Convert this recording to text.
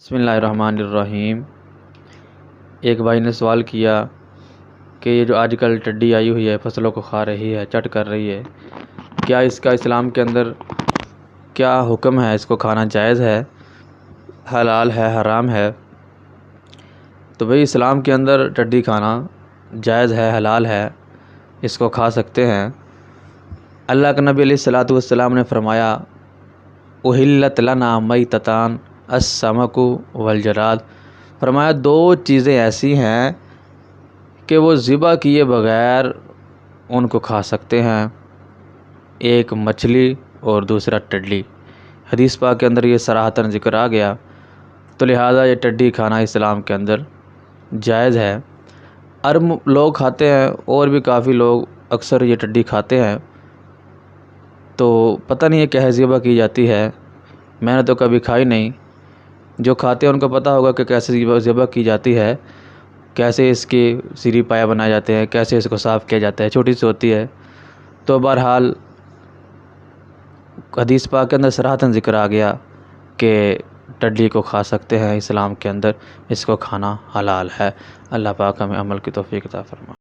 بسم اللہ الرحمن الرحیم۔ ایک بھائی نے سوال کیا کہ یہ جو آج کل ٹڈی آئی ہوئی ہے فصلوں کو کھا رہی ہے، چٹ کر رہی ہے، کیا اس کا اسلام کے اندر کیا حکم ہے؟ اس کو کھانا جائز ہے، حلال ہے، حرام ہے؟ تو بھئی اسلام کے اندر ٹڈی کھانا جائز ہے، حلال ہے، اس کو کھا سکتے ہیں۔ اللہ کے نبی علیہ الصلوۃ والسلام نے فرمایا احلت لنا میتتان السمک والجراد، فرمایا دو چیزیں ایسی ہیں کہ وہ ذبح کیے بغیر ان کو کھا سکتے ہیں، ایک مچھلی اور دوسرا ٹڈی۔ حدیث پاک کے اندر یہ صراحتاً ذکر آ گیا، تو لہٰذا یہ ٹڈی کھانا اسلام کے اندر جائز ہے۔ عرب لوگ کھاتے ہیں اور بھی کافی لوگ اکثر یہ ٹڈی کھاتے ہیں، تو پتہ نہیں یہ کیسے ذبح کی جاتی ہے، میں نے تو کبھی کھائی نہیں۔ جو کھاتے ہیں ان کو پتہ ہوگا کہ کیسے ذبح کی جاتی ہے، کیسے اس کی سیری پایا بنائے جاتے ہیں، کیسے اس کو صاف کیا جاتا ہے، چھوٹی سی ہوتی ہے۔ تو بہرحال حدیث پاک کے اندر صراحتاً ذکر آ گیا کہ ٹڈی کو کھا سکتے ہیں، اسلام کے اندر اس کو کھانا حلال ہے۔ اللہ پاک ہمیں عمل کی توفیق عطا فرمائے۔